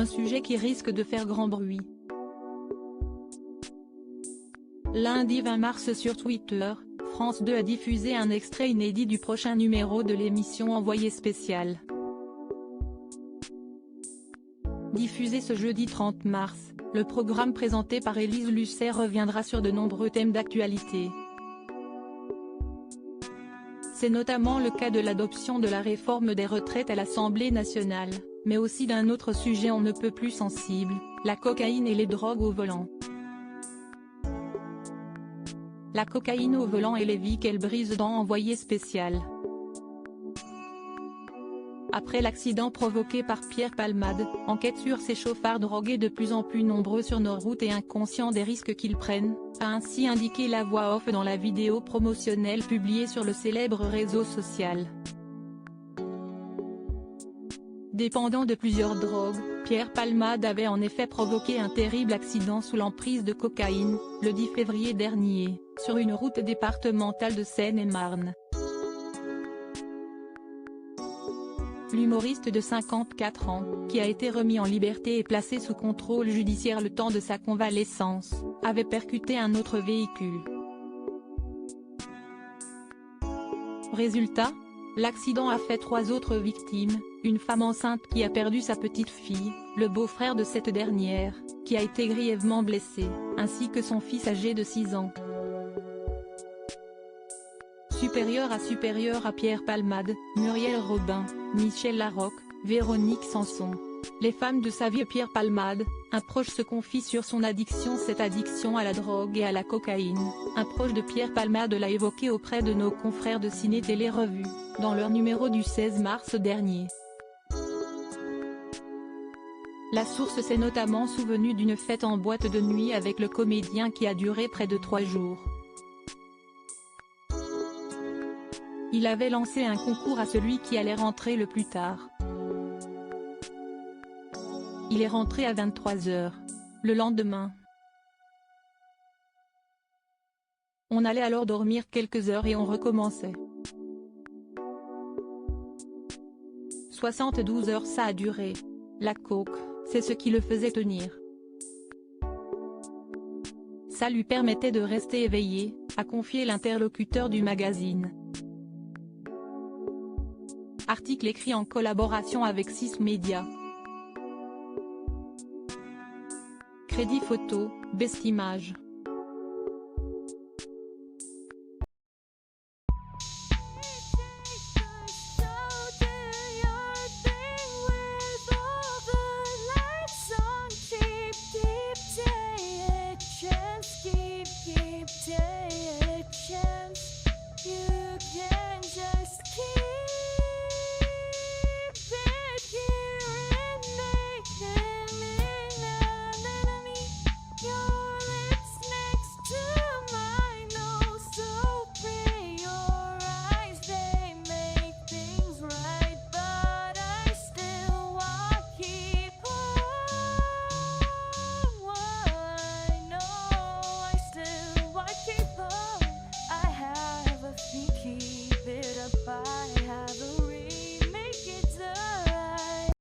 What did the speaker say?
un sujet qui risque de faire grand bruit. Lundi 20 mars sur Twitter, France 2 a diffusé un extrait inédit du prochain numéro de l'émission Envoyé spécial. Diffusé ce jeudi 30 mars, le programme présenté par Élise Lucet reviendra sur de nombreux thèmes d'actualité. C'est notamment le cas de l'adoption de la réforme des retraites à l'Assemblée nationale, mais aussi d'un autre sujet on ne peut plus sensible, la cocaïne et les drogues au volant. La cocaïne au volant et les vies qu'elle brise dans Envoyé spécial. Après l'accident provoqué par Pierre Palmade, enquête sur ces chauffards drogués de plus en plus nombreux sur nos routes et inconscients des risques qu'ils prennent, a ainsi indiqué la voix off dans la vidéo promotionnelle publiée sur le célèbre réseau social. Dépendant de plusieurs drogues, Pierre Palmade avait en effet provoqué un terrible accident sous l'emprise de cocaïne, le 10 février dernier, sur une route départementale de Seine-et-Marne. L'humoriste de 54 ans, qui a été remis en liberté et placé sous contrôle judiciaire le temps de sa convalescence, avait percuté un autre véhicule. Résultat, l'accident a fait 3 autres victimes, une femme enceinte qui a perdu sa petite fille, le beau-frère de cette dernière, qui a été grièvement blessé, ainsi que son fils âgé de 6 ans. Supérieur à Pierre Palmade, Muriel Robin, Michel Larocque, Véronique Sanson. Les femmes de sa vie. Pierre Palmade, un proche se confie sur son addiction. Cette addiction à la drogue et à la cocaïne, un proche de Pierre Palmade l'a évoqué auprès de nos confrères de Ciné Télé Revue, dans leur numéro du 16 mars dernier. La source s'est notamment souvenue d'une fête en boîte de nuit avec le comédien qui a duré près de 3 jours. Il avait lancé un concours à celui qui allait rentrer le plus tard. Il est rentré à 23 h. Le lendemain. On allait alors dormir quelques heures et on recommençait. 72 heures ça a duré. La coke, c'est ce qui le faisait tenir. Ça lui permettait de rester éveillé, a confié l'interlocuteur du magazine. Article écrit en collaboration avec 6 médias. Crédit photo, Bestimage.